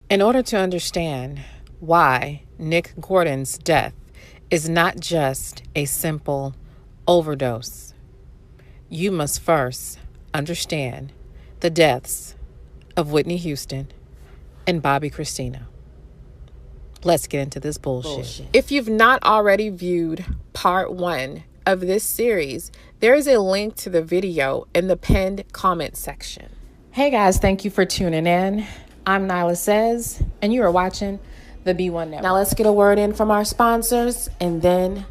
In order to understand why Nick Gordon's death is not just a simple overdose, you must first understand the deaths of Whitney Houston and Bobbi Kristina. Let's get into this bullshit. If you've not already viewed part 1 of this series, there is a link to the video in the pinned comment section. Hey guys, thank you for tuning in. I'm Nyla Says, and you are watching the B1 Network. Now let's get a word in from our sponsors, and then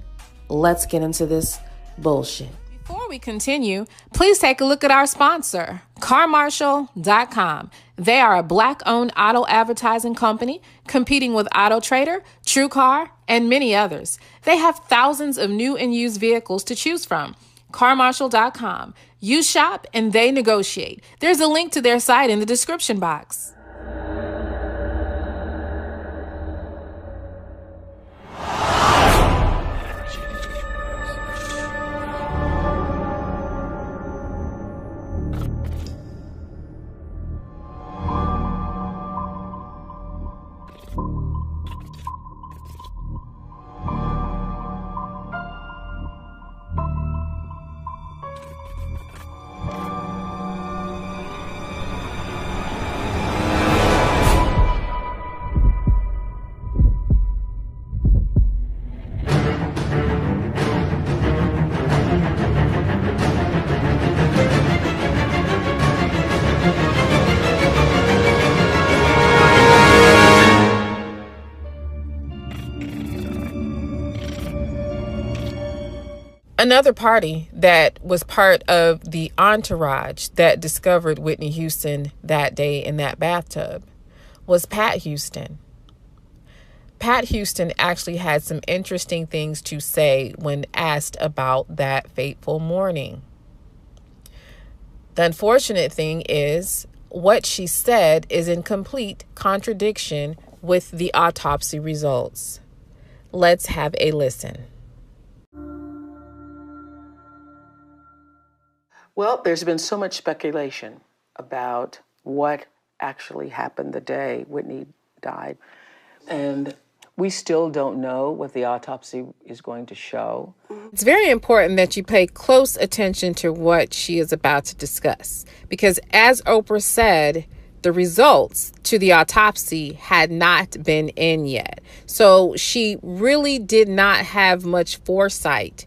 let's get into this bullshit. Before we continue, please take a look at our sponsor, CarMarshal.com. They are a Black-owned auto advertising company competing with AutoTrader, TrueCar, and many others. They have thousands of new and used vehicles to choose from. CarMarshal.com. You shop and they negotiate. There's a link to their site in the description box. Another party that was part of the entourage that discovered Whitney Houston that day in that bathtub was Pat Houston. Pat Houston actually had some interesting things to say when asked about that fateful morning. The unfortunate thing is, what she said is in complete contradiction with the autopsy results. Let's have a listen. Well, there's been so much speculation about what actually happened the day Whitney died. And we still don't know what the autopsy is going to show. It's very important that you pay close attention to what she is about to discuss. Because as Oprah said, the results to the autopsy had not been in yet. So she really did not have much foresight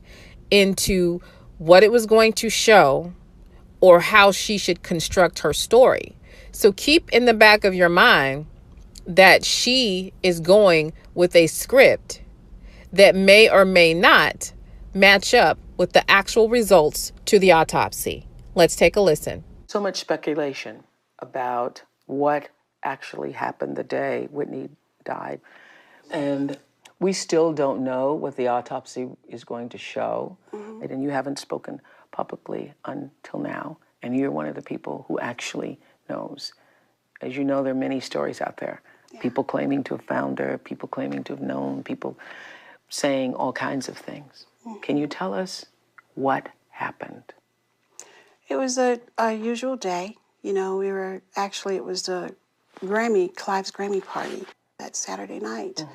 into what it was going to show or how she should construct her story. So keep in the back of your mind that she is going with a script that may or may not match up with the actual results to the autopsy. Let's take a listen. So much speculation about what actually happened the day Whitney died. And we still don't know what the autopsy is going to show. And you haven't spoken publicly until now. And you're one of the people who actually knows. As you know, there are many stories out there. Yeah. People claiming to have found her, people claiming to have known, people saying all kinds of things. Can you tell us what happened? It was a usual day. You know, it was the Clive's Grammy party that Saturday night.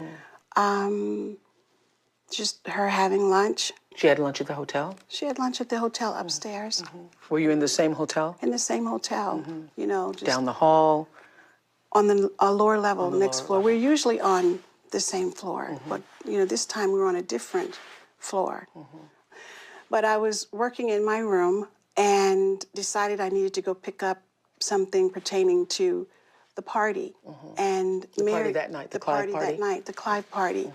Just her having lunch. She had lunch at the hotel? She had lunch at the hotel upstairs. Were you in the same hotel? In the same hotel, you know. Just down the hall? On the lower level, next floor. We're usually on the same floor, but, you know, this time we were on a different floor. But I was working in my room and decided I needed to go pick up something pertaining to the party. And the party that night, the Clive party? The Clive party.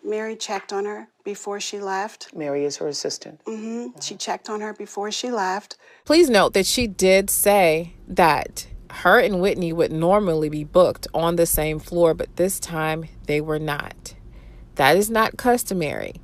Mary checked on her before she left. Mary is her assistant. She checked on her before she left. Please note that she did say that her and Whitney would normally be booked on the same floor, but this time they were not. That is not customary.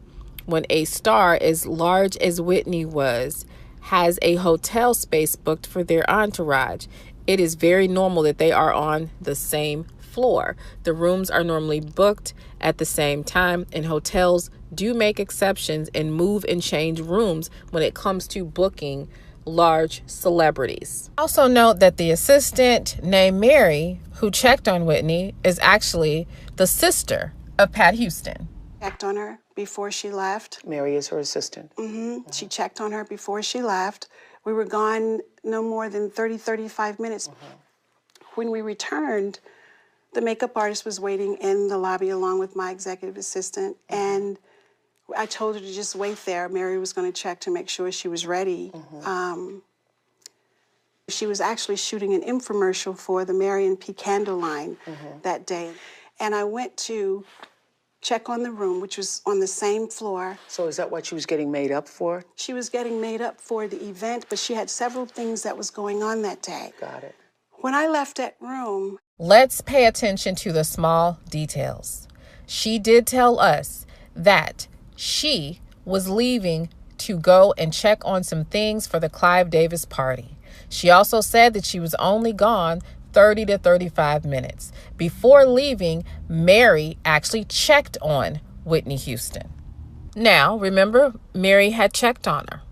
When a star as large as Whitney was has a hotel space booked for their entourage, it is very normal that they are on the same floor. The rooms are normally booked at the same time, and hotels do make exceptions and move and change rooms when it comes to booking large celebrities. Also note that the assistant named Mary, who checked on Whitney, is actually the sister of Pat Houston. Checked on her before she left. Mary is her assistant. She checked on her before she left. We were gone no more than 35 minutes. When we returned, the makeup artist was waiting in the lobby along with my executive assistant, and I told her to just wait there. Mary was going to check to make sure she was ready. She was actually shooting an infomercial for the Marion P. Candle line that day. And I went to check on the room, which was on the same floor. So is that what she was getting made up for? She was getting made up for the event, but she had several things that was going on that day. Got it. When I left that room... Let's pay attention to the small details. She did tell us that she was leaving to go and check on some things for the Clive Davis party. She also said that she was only gone 30 to 35 minutes. Before leaving, Mary actually checked on Whitney Houston. Now, remember, Mary had checked on her.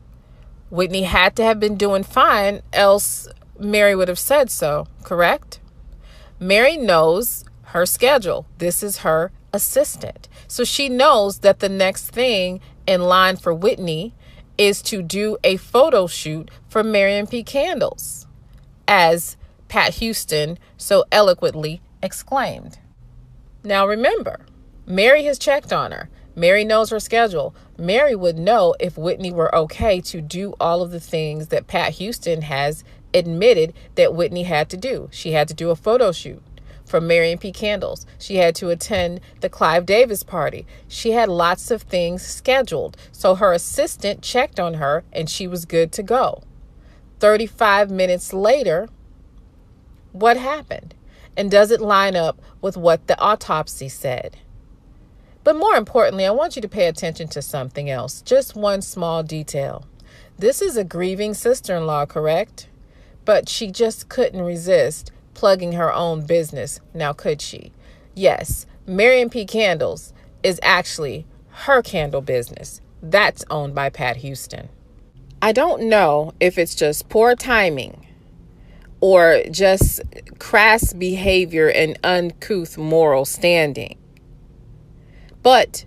Whitney had to have been doing fine, else Mary would have said so, correct? Mary knows her schedule. This is her assistant. So she knows that the next thing in line for Whitney is to do a photo shoot for Marion P. Candles, as Pat Houston so eloquently exclaimed. Now remember, Mary has checked on her. Mary knows her schedule. Mary would know if Whitney were okay to do all of the things that Pat Houston has admitted that Whitney had to do. She had to do a photo shoot for Marion P. Candles. She had to attend the Clive Davis party. She had lots of things scheduled. So her assistant checked on her and she was good to go. 35 minutes later, what happened? And does it line up with what the autopsy said? But more importantly, I want you to pay attention to something else. Just one small detail. This is a grieving sister-in-law, correct? But she just couldn't resist plugging her own business. Now, could she? Yes, Marion P. Candles is actually her candle business. That's owned by Pat Houston. I don't know if it's just poor timing or just crass behavior and uncouth moral standing. But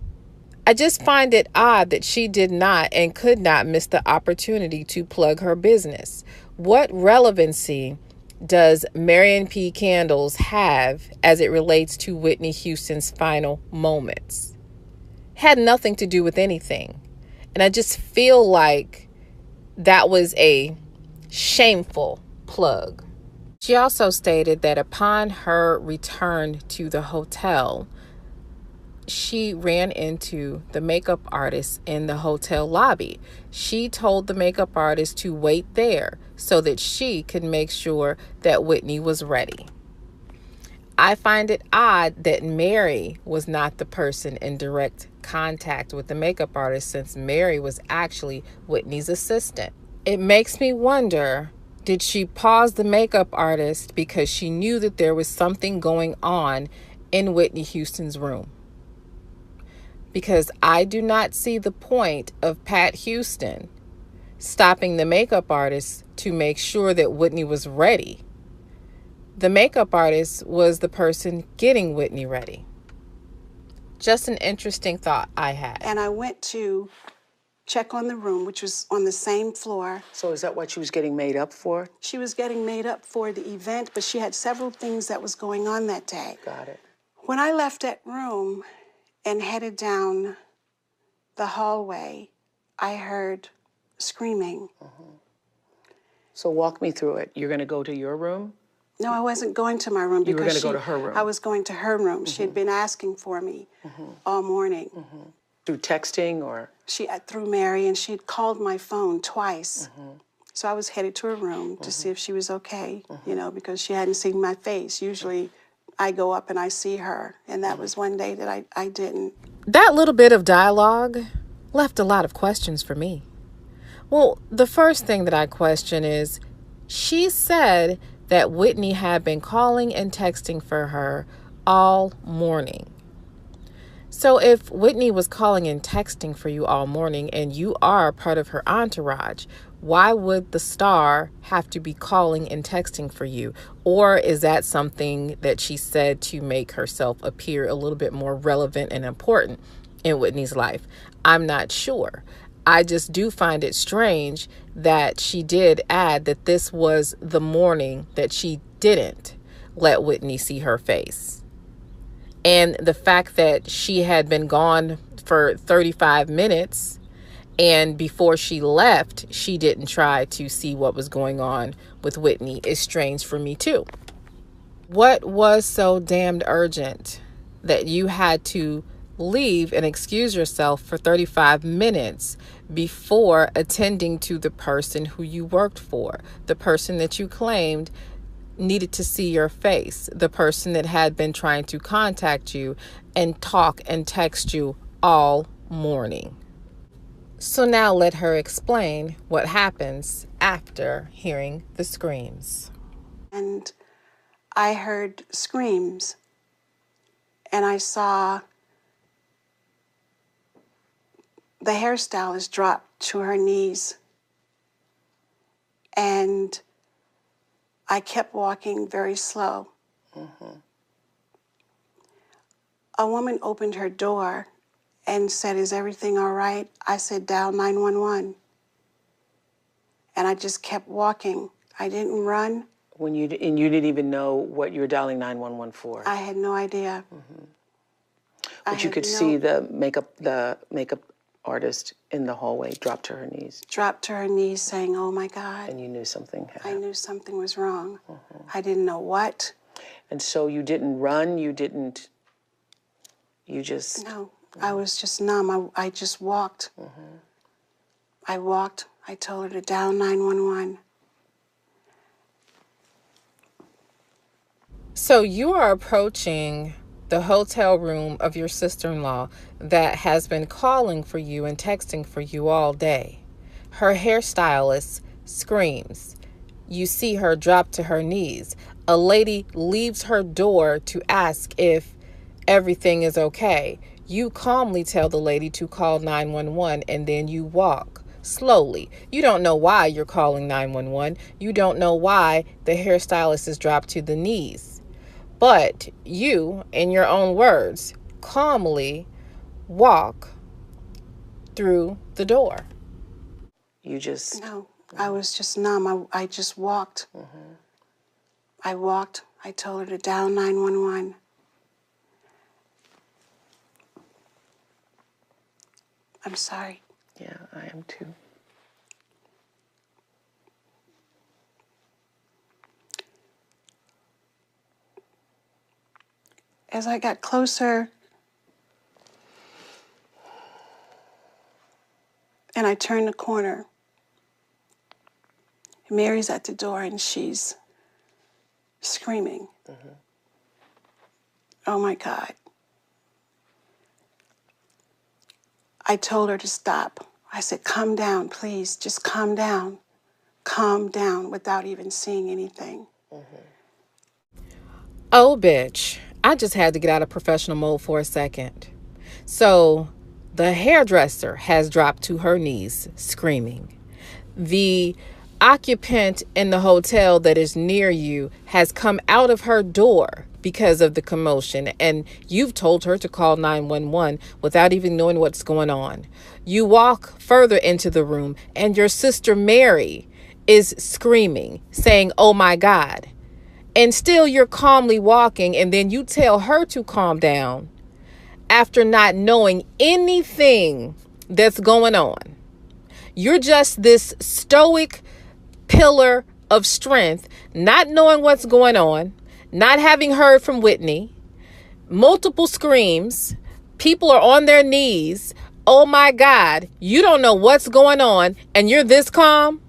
I just find it odd that she did not and could not miss the opportunity to plug her business. What relevancy does Marion P. Candles have as it relates to Whitney Houston's final moments? Had nothing to do with anything. And I just feel like that was a shameful plug. She also stated that upon her return to the hotel, she ran into the makeup artist in the hotel lobby. She told the makeup artist to wait there so that she could make sure that Whitney was ready. I find it odd that Mary was not the person in direct contact with the makeup artist, since Mary was actually Whitney's assistant. It makes me wonder, did she pause the makeup artist because she knew that there was something going on in Whitney Houston's room? Because I do not see the point of Pat Houston stopping the makeup artist to make sure that Whitney was ready. The makeup artist was the person getting Whitney ready. Just an interesting thought I had. And I went to check on the room, which was on the same floor. So is that what she was getting made up for? She was getting made up for the event, but she had several things that was going on that day. Got it. When I left that room and headed down the hallway, I heard screaming. So walk me through it. You're going to go to your room? No, I wasn't going to my room You were because gonna go to her room. I was going to her room. She had been asking for me all morning. Through texting or? She through Mary, and she'd called my phone twice. So I was headed to her room to see if she was okay, you know, because she hadn't seen my face. Usually I go up and I see her, and that was one day that I didn't. That little bit of dialogue left a lot of questions for me. Well, the first thing that I question is, she said that Whitney had been calling and texting for her all morning. So if Whitney was calling and texting for you all morning and you are part of her entourage, why would the star have to be calling and texting for you? Or is that something that she said to make herself appear a little bit more relevant and important in Whitney's life? I'm not sure. I just do find it strange that she did add that this was the morning that she didn't let Whitney see her face. And the fact that she had been gone for 35 minutes, and before she left, she didn't try to see what was going on with Whitney is strange for me too. What was so damned urgent that you had to leave and excuse yourself for 35 minutes before attending to the person who you worked for, the person that you claimed needed to see your face, the person that had been trying to contact you and talk and text you all morning? So now let her explain what happens after hearing the screams. And I heard screams, and I saw the hairstylist drop to her knees. And I kept walking very slow. A woman opened her door and said, "Is everything all right?" I said, "Dial 911." And I just kept walking. I didn't run. And you didn't even know what you were dialing 911 for. I had no idea. But you could see the makeup artist in the hallway drop to her knees. Dropped to her knees saying, "Oh my God." And you knew something had I happened. knew something was wrong. I didn't know what. And so you didn't run, you just... No, I was just numb. I just walked. I walked. I told her to dial 911. So you are approaching the hotel room of your sister-in-law that has been calling for you and texting for you all day. Her hairstylist screams. You see her drop to her knees. A lady leaves her door to ask if everything is okay. You calmly tell the lady to call 911, and then you walk slowly. You don't know why you're calling 911. You don't know why the hairstylist is dropped to the knees. But you, in your own words, calmly walk through the door. You just... No, I was just numb. I just walked. I walked. I told her to dial 911. I'm sorry. Yeah, I am too. As I got closer and I turned the corner, Mary's at the door and she's screaming. Oh my God. I told her to stop. I said, "Calm down, please. Just calm down. Calm down," without even seeing anything. Oh, bitch. I just had to get out of professional mode for a second. So the hairdresser has dropped to her knees screaming. The occupant in the hotel that is near you has come out of her door because of the commotion, and you've told her to call 911 without even knowing what's going on. You walk further into the room, and your sister Mary is screaming, saying, "Oh my God." And still you're calmly walking, and then you tell her to calm down after not knowing anything that's going on. You're just this stoic pillar of strength, not knowing what's going on, not having heard from Whitney, multiple screams, people are on their knees. Oh my God, you don't know what's going on, and you're this calm?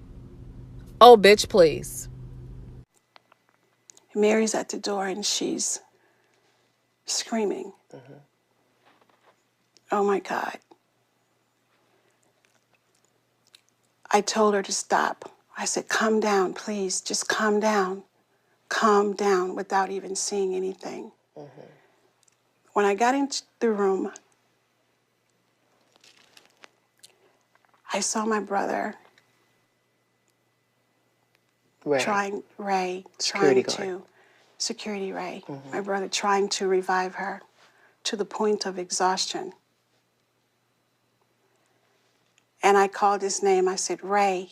Oh, bitch, please. Mary's at the door and she's screaming. Oh my God. I told her to stop. I said, "Calm down, please. Just calm down. Calm down," without even seeing anything. When I got into the room, I saw my brother Security Ray, my brother, trying to revive her to the point of exhaustion. And I called his name. I said, Ray.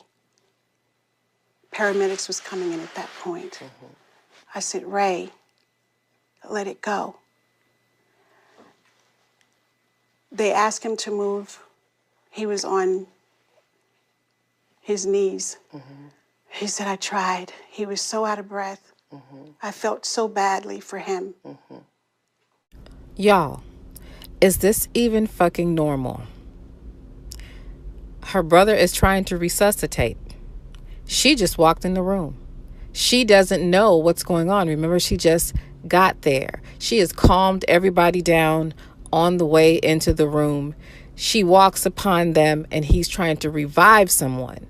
Paramedics was coming in at that point. I said, Ray, let it go. They asked him to move. He was on his knees. He said, I tried. He was so out of breath. I felt so badly for him. Y'all, is this even fucking normal? Her brother is trying to resuscitate. She just walked in the room. She doesn't know what's going on. Remember, she just got there. She has calmed everybody down on the way into the room. She walks upon them and he's trying to revive someone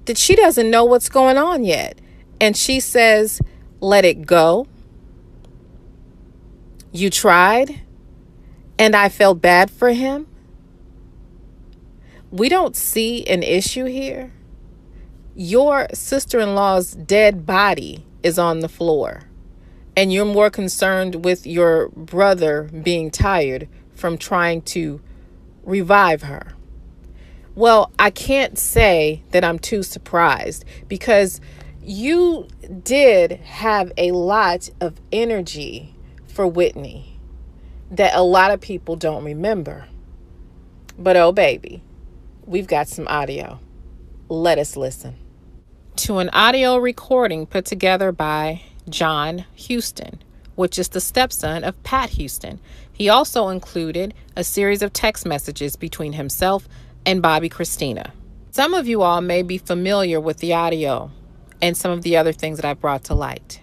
that she doesn't know what's going on yet. And she says, let it go. You tried, and I felt bad for him. We don't see an issue here. Your sister-in-law's dead body is on the floor, and you're more concerned with your brother being tired from trying to revive her. Well, I can't say that I'm too surprised, because you did have a lot of energy for Whitney that a lot of people don't remember. But oh baby, we've got some audio. Let us listen to an audio recording put together by John Houston, which is the stepson of Pat Houston. He also included a series of text messages between himself and Bobby Christina. Some of you all may be familiar with the audio and some of the other things that I've brought to light.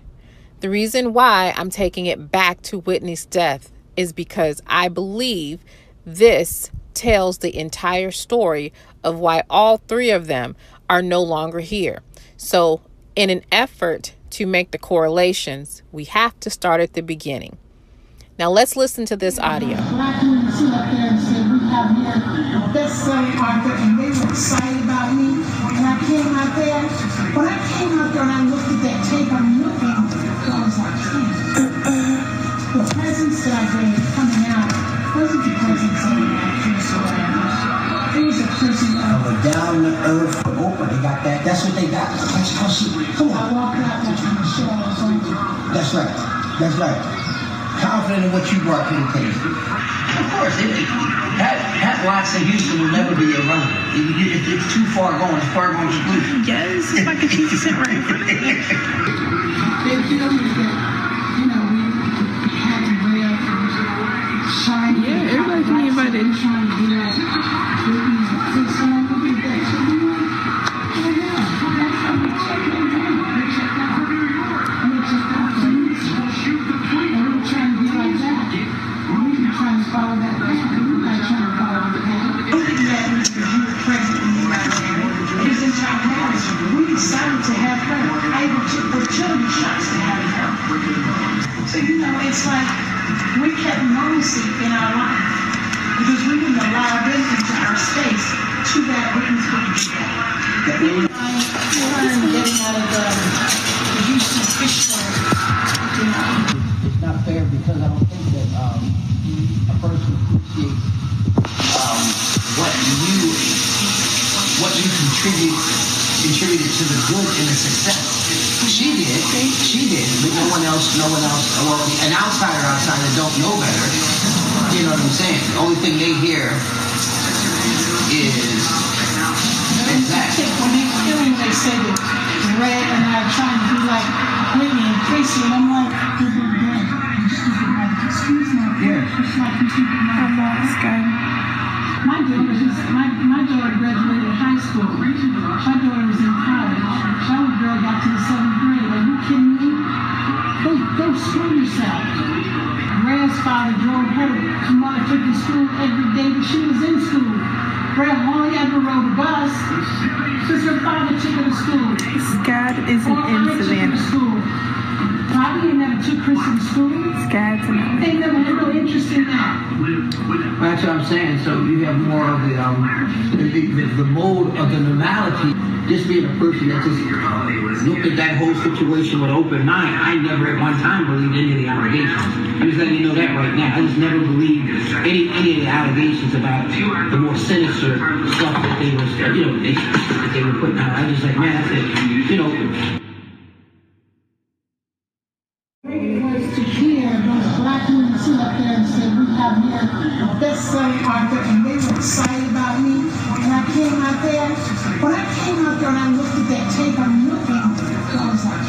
The reason why I'm taking it back to Whitney's death is because I believe this tells the entire story of why all three of them are no longer here. So in an effort to make the correlations, we have to start at the beginning. Now let's listen to this audio. Best selling author, and they were excited about me. And I came out there. When I came out there and I looked at that tape, I'm looking, I was like, the presence that I gave coming out wasn't the presence of an actress or whatever. It was a person of a down to earth Oprah. They got that. That's what they got. That's how she. Come on. I walked out there and shit all was on. That's right. That's right. Confident in what you brought to the table. Of course, Pat Watson Houston will never be a runner. It's too far going. It's far going conclusion. Yes, if I could keep sitting right in front of me. They feel me that, we had to wear shiny. Yeah, everybody can be invited. Trying to do that. Please, someone will be there. So, follow that. I'm not trying to follow the path. I think that because you were present in my family. His entire marriage, we decided to have her. I even took fertility shots to have her. So, it's like we kept normalcy in our life because we didn't allow them into our space. Too bad Whitney's going to do that. I'm getting out of the Houston fish store. It's not fair because I don't think that a person appreciates what you contributed to the good and the success. She did, but no one else, well, an outsider that don't know better, you know what I'm saying? The only thing they hear is that. When they say that Ray and I are trying to be like Whitney and Tracy, and I'm like, excuse me, it's like you keep my daughter graduated high school. My daughter was in college. My little girl got to the 7th grade. Are you kidding me? Go screw yourself. Ray's father drove her to motherfucking school every day that she was in school. Ray hardly ever rode a bus because her father took her to school. SCAD isn't in Savannah. Bobby never took Chris to school. SCAD's in They never had no interest in that. That's what I'm saying. So you have more of the mode of the normality. just being a person that just looked at that whole situation with an open mind, I never at one time believed any of the allegations. I'm just letting you know that right now. I just never believed any of the allegations about the more sinister stuff that they were, that they were putting out. I just like, man, that's it. It was to hear those black women sit up there and say, we have here the best-selling author, and they were excited about me. And I came out there. When I came out there and I looked at that tape, I'm looking, I was like,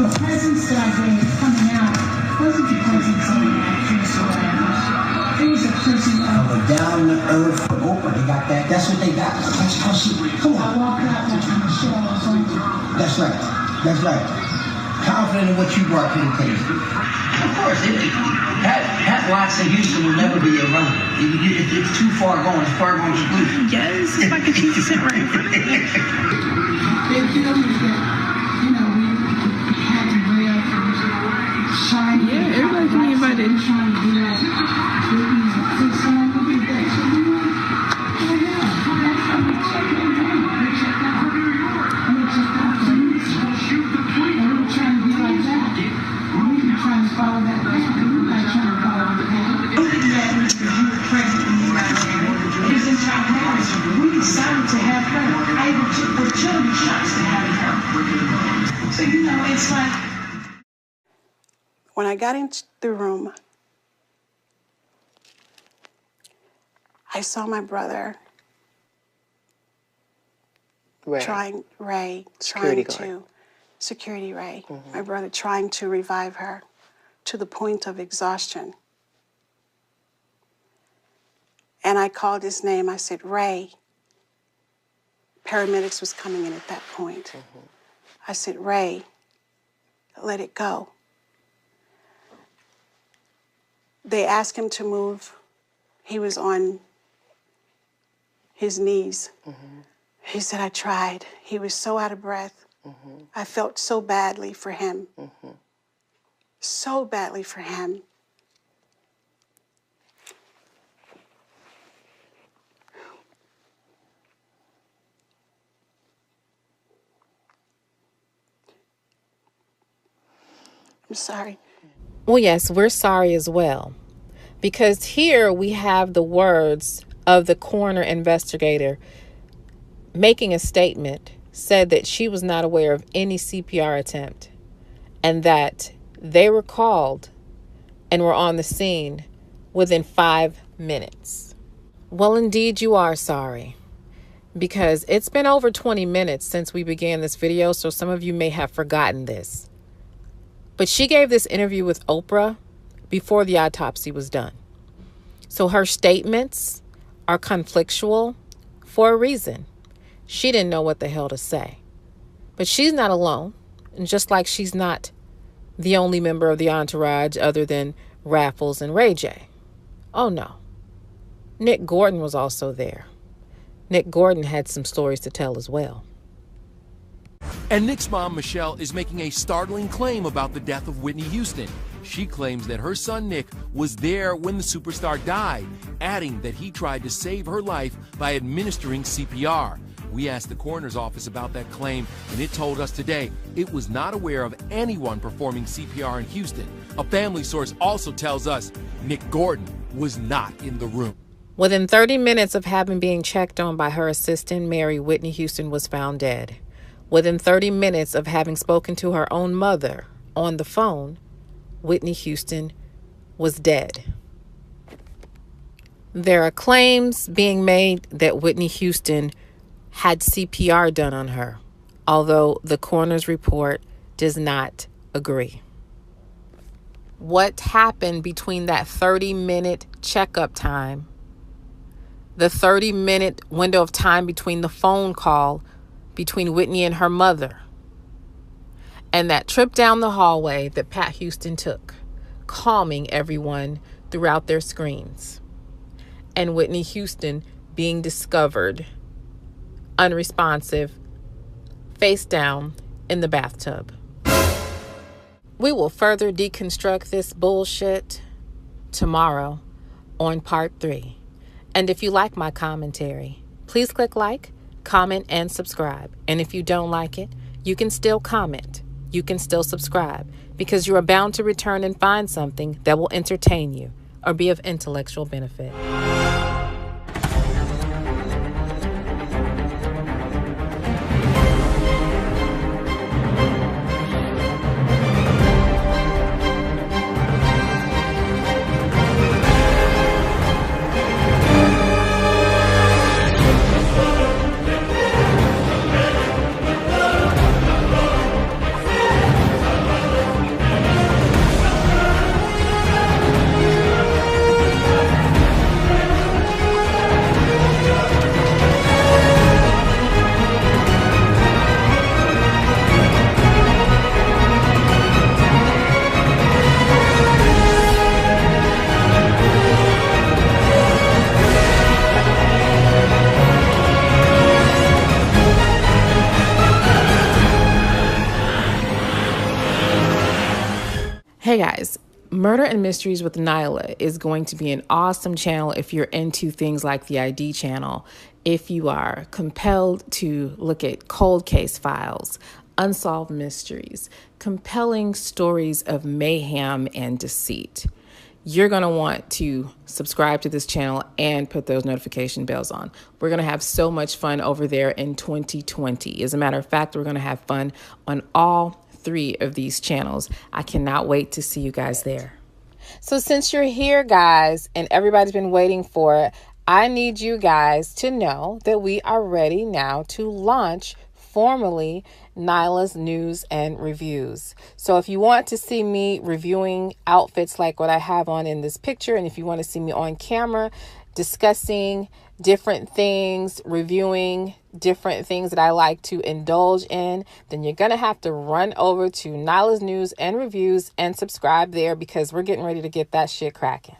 the presence that I gave coming out wasn't the presence of an actress or whatever. It was a person of a down-to-earth Oprah. They got that. That's what they got. That's how she. Come I on. walked out like I'm sure I was going to. That's right. That's right. Confident in what you brought to the table. Of course, Pat Watson Houston will never be irrelevant. It's too far going. It's far going conclusion. Yes, if I could choose to sit right in front of me. They feel that, we had to wear shine. Yeah, everybody can be invited. Trying to do that. Someone would be there. So we were, trying to be like that. We were trying to follow that path. We were like trying to follow the path. Looking at me because you were present when you got there. His entire marriage, we decided to have her. I even took the children shots to have her. So, it's like. When I got into the room, I saw my brother Security Ray, my brother trying to revive her to the point of exhaustion. And I called his name. I said, Ray. Paramedics was coming in at that point. I said, Ray, let it go. They asked him to move. He was on his knees. He said, I tried. He was so out of breath. I felt so badly for him. So badly for him. I'm sorry. Well, yes, we're sorry as well. Because here we have the words of the coroner investigator making a statement, said that she was not aware of any CPR attempt and that they were called and were on the scene within 5 minutes. Well, indeed, you are sorry, because it's been over 20 minutes since we began this video, so some of you may have forgotten this. But she gave this interview with Oprah before the autopsy was done. So her statements are conflictual for a reason. She didn't know what the hell to say. But she's not alone. And just like she's not the only member of the entourage other than Raffles and Ray J. Oh, no. Nick Gordon was also there. Nick Gordon had some stories to tell as well. And Nick's mom, Michelle, is making a startling claim about the death of Whitney Houston. She claims that her son Nick was there when the superstar died, adding that he tried to save her life by administering CPR. We asked the coroner's office about that claim, and it told us today it was not aware of anyone performing CPR in Houston. A family source also tells us Nick Gordon was not in the room. Within 30 minutes of having been checked on by her assistant, Mary, Whitney Houston was found dead. Within 30 minutes of having spoken to her own mother on the phone, Whitney Houston was dead. There are claims being made that Whitney Houston had CPR done on her, although the coroner's report does not agree. What happened between that 30-minute checkup time, the 30-minute window of time between the phone call between Whitney and her mother, and that trip down the hallway that Pat Houston took, calming everyone throughout their screens, and Whitney Houston being discovered unresponsive, face down in the bathtub. We will further deconstruct this bullshit tomorrow on part 3. And if you like my commentary, please click like, comment, and subscribe. And if you don't like it, you can still comment. You can still subscribe, because you are bound to return and find something that will entertain you or be of intellectual benefit. Hey guys, Murder and Mysteries with Nyla is going to be an awesome channel if you're into things like the ID channel, if you are compelled to look at cold case files, unsolved mysteries, compelling stories of mayhem and deceit. You're going to want to subscribe to this channel and put those notification bells on. We're going to have so much fun over there in 2020. As a matter of fact, we're going to have fun on all 3 of these channels. I cannot wait to see you guys there. So since you're here, guys, and everybody's been waiting for it, I need you guys to know that we are ready now to launch formally Nyla's News and Reviews. So if you want to see me reviewing outfits like what I have on in this picture, and if you want to see me on camera discussing different things, reviewing different things that I like to indulge in, then you're going to have to run over to Nyla's News and Reviews and subscribe there, because we're getting ready to get that shit cracking.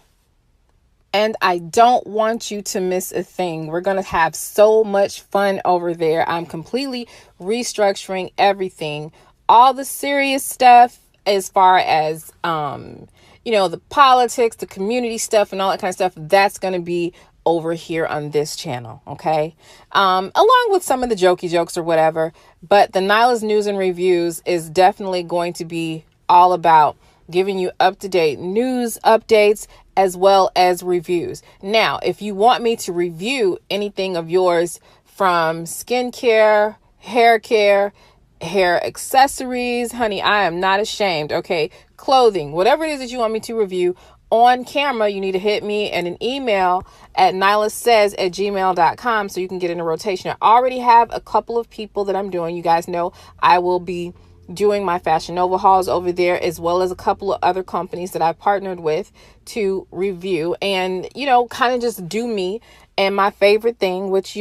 And I don't want you to miss a thing. We're going to have so much fun over there. I'm completely restructuring everything. All the serious stuff as far as, the politics, the community stuff and all that kind of stuff, that's going to be over here on this channel, okay? Along with some of the jokey jokes or whatever, but the Nyla's News and Reviews is definitely going to be all about giving you up-to-date news updates as well as reviews. Now, if you want me to review anything of yours from skincare, hair care, hair accessories, honey, I am not ashamed, okay? Clothing, whatever it is that you want me to review on camera, you need to hit me and an email at nylasays@gmail.com so you can get in a rotation. I already have a couple of people that I'm doing. You guys know I will be doing my Fashion Nova hauls over there, as well as a couple of other companies that I've partnered with to review and, kind of just do me. And my favorite thing, which,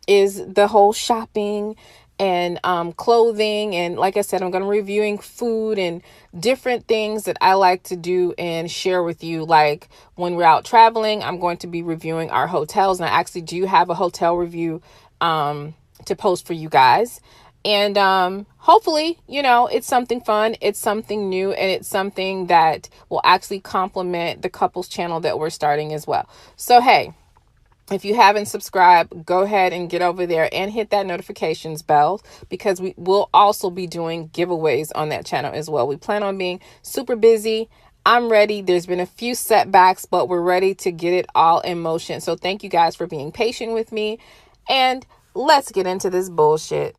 is the whole shopping and clothing. And like I said, I'm going to be reviewing food and different things that I like to do and share with you. Like when we're out traveling, I'm going to be reviewing our hotels. And I actually do have a hotel review to post for you guys. And hopefully, it's something fun, it's something new, and it's something that will actually complement the couples channel that we're starting as well. So, hey, if you haven't subscribed, go ahead and get over there and hit that notifications bell, because we will also be doing giveaways on that channel as well. We plan on being super busy. I'm ready. There's been a few setbacks, but we're ready to get it all in motion. So thank you guys for being patient with me, and let's get into this bullshit.